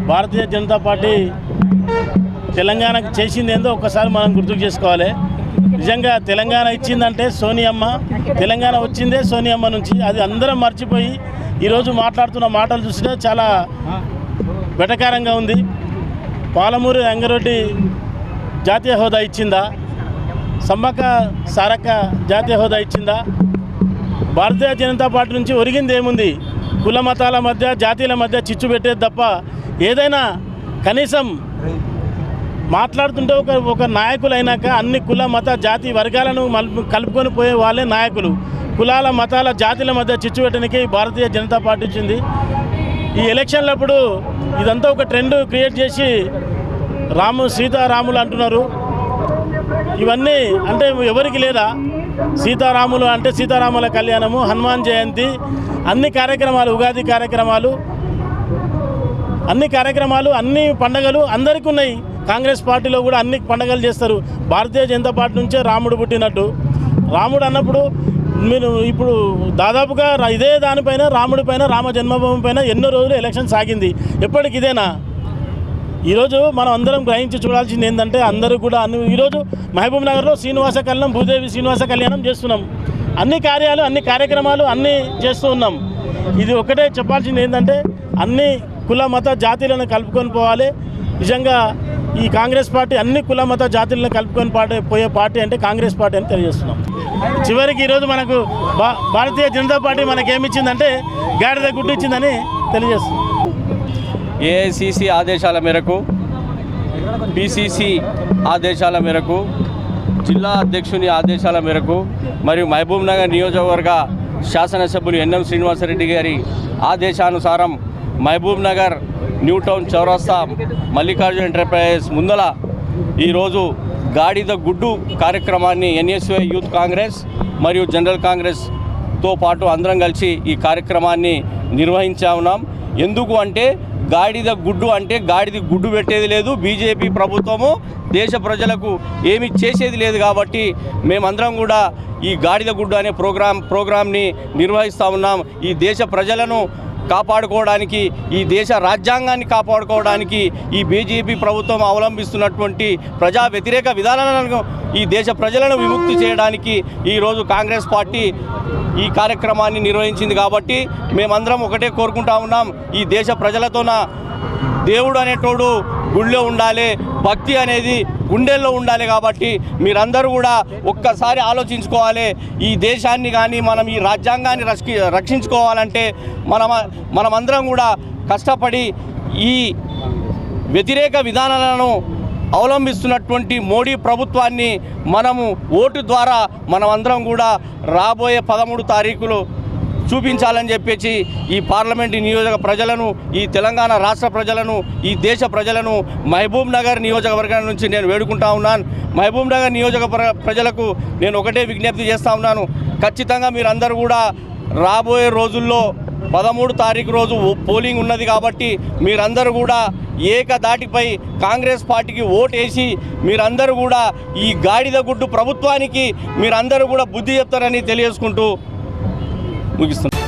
Bharatiya Janata party తెలంగాణకు చేసింది ఏందో ఒక్కసారి మనం గుర్తుకు చేసుకోవాలి. నిజంగా తెలంగాణ ఇచ్చిందంటే సోనియమ్మ, తెలంగాణ వచ్చిందే సోనియమ్మ నుంచి. అది అందరం మర్చిపోయి ఈరోజు మాట్లాడుతున్న మాటలు చూస్తే చాలా వెటకారంగా ఉంది. పాలమూరు రంగారెడ్డి జాతీయ హోదా ఇచ్చిందా? సమ్మక్క సారక్క జాతీయ హోదా ఇచ్చిందా? భారతీయ జనతా పార్టీ నుంచి ఒరిగింది ఏముంది? కుల మతాల మధ్య జాతీయుల మధ్య చిచ్చు పెట్టేది తప్ప ఏదైనా కనీసం మాట్లాడుతుంటే ఒక నాయకులు అయినాక అన్ని కుల మత జాతి వర్గాలను కలుపుకొని పోయే వాళ్ళే నాయకులు. కులాల మతాల జాతుల మధ్య చిచ్చు పెట్టడానికి భారతీయ జనతా పార్టీ వచ్చింది. ఈ ఎలక్షన్లప్పుడు ఇదంతా ఒక ట్రెండ్ క్రియేట్ చేసి సీతారాములు అంటున్నారు. ఇవన్నీ అంటే ఎవరికి లేదా? సీతారాములు అంటే సీతారాముల కళ్యాణము, హనుమాన్ జయంతి, అన్ని కార్యక్రమాలు, ఉగాది కార్యక్రమాలు, అన్ని పండగలు అందరికీ ఉన్నాయి. కాంగ్రెస్ పార్టీలో కూడా అన్ని పండగలు చేస్తారు. భారతీయ జనతా పార్టీ నుంచే రాముడు పుట్టినట్టు. రాముడు అన్నప్పుడు మీరు ఇప్పుడు దాదాపుగా ఇదే దానిపైన రాముడి పైన, రామ జన్మభూమి పైన ఎన్నో రోజులు ఎలక్షన్ సాగింది. ఎప్పటికి ఇదేనా? ఈరోజు మనం అందరం గ్రహించి చూడాల్సింది ఏంటంటే అందరూ కూడా ఈరోజు మహబూబ్ నగర్లో శ్రీనివాస కళ్యాణం, భూదేవి శ్రీనివాస కళ్యాణం చేస్తున్నాం. అన్ని కార్యక్రమాలు అన్నీ చేస్తూ ఉన్నాం. ఇది ఒకటే చెప్పాల్సింది ఏంటంటే అన్ని కుల మత జాతీయులను కలుపుకొని పోవాలి. నిజంగా ఈ కాంగ్రెస్ పార్టీ అన్ని కుల మత జాతులను కలుపుకొని పోయే పార్టీ అంటే కాంగ్రెస్ పార్టీ అని తెలియజేస్తున్నాం. చివరికి ఈరోజు మనకు భారతీయ జనతా పార్టీ మనకేమిచ్చిందంటే గాడిద గుడ్డు ఇచ్చిందని తెలియజేస్తున్నాం. ఏఐసిసి ఆదేశాల మేరకు, పిసిసి ఆదేశాల మేరకు, జిల్లా అధ్యక్షుని ఆదేశాల మేరకు మరియు మహబూబ్ నగర్ నియోజకవర్గ శాసనసభ్యులు ఎన్ఎం శ్రీనివాసరెడ్డి గారి ఆదేశానుసారం మహబూబ్ నగర్ న్యూ టౌన్ చౌరస్తా మల్లికార్జున ఎంటర్ప్రైజెస్ ముందల ఈరోజు గాడిద గుడ్డు కార్యక్రమాన్ని ఎన్ఎస్వై యూత్ కాంగ్రెస్ మరియు జనరల్ కాంగ్రెస్తో పాటు అందరం కలిసి ఈ కార్యక్రమాన్ని నిర్వహించా ఉన్నాం. ఎందుకు అంటే గాడిద గుడ్డు అంటే గాడిద గుడ్డు పెట్టేది లేదు. బీజేపీ ప్రభుత్వము దేశ ప్రజలకు ఏమి చేసేది లేదు. కాబట్టి మేమందరం కూడా ఈ గాడిద గుడ్డు అనే ప్రోగ్రాంని నిర్వహిస్తూ ఉన్నాం. ఈ దేశ ప్రజలను కాపాడుకోవడానికి, ఈ దేశ రాజ్యాంగాన్ని కాపాడుకోవడానికి ఈ బీజేపీ ప్రభుత్వం అవలంబిస్తున్నటువంటి ప్రజా వ్యతిరేక విధానాలను ఈ దేశ ప్రజలను విముక్తి చేయడానికి ఈరోజు కాంగ్రెస్ పార్టీ ఈ కార్యక్రమాన్ని నిర్వహించింది. కాబట్టి మేమందరం ఒకటే కోరుకుంటా ఉన్నాం, ఈ దేశ ప్రజలతోన దేవుడు అనేటోడు గుళ్ళో ఉండాలి, భక్తి అనేది గుండెల్లో ఉండాలి. కాబట్టి మీరందరూ కూడా ఒక్కసారి ఆలోచించుకోవాలి. ఈ దేశాన్ని కానీ మనం ఈ రాజ్యాంగాన్ని రక్షించుకోవాలంటే మనమందరం కూడా కష్టపడి ఈ వ్యతిరేక విధానాలను అవలంబిస్తున్నటువంటి మోడీ ప్రభుత్వాన్ని మనము ఓటు ద్వారా మనమందరం కూడా రాబోయే 13 తారీఖులు చూపించాలని చెప్పేసి ఈ పార్లమెంటు నియోజక ప్రజలను, ఈ తెలంగాణ రాష్ట్ర ప్రజలను, ఈ దేశ ప్రజలను మహబూబ్ నగర్ నియోజకవర్గం నుంచి నేను వేడుకుంటా ఉన్నాను. మహబూబ్ నగర్ నియోజక ప్రజలకు నేను ఒకటే విజ్ఞప్తి చేస్తూ ఉన్నాను. ఖచ్చితంగా మీరందరూ కూడా రాబోయే రోజుల్లో 13 తారీఖు రోజు పోలింగ్ ఉన్నది. కాబట్టి మీరందరూ కూడా ఏకదాటిపై కాంగ్రెస్ పార్టీకి ఓటేసి మీరందరూ కూడా ఈ గాడిద గుడ్డు ప్రభుత్వానికి మీరందరూ కూడా బుద్ధి చెప్తారని తెలియజేసుకుంటూ ముగిస్తున్నాను.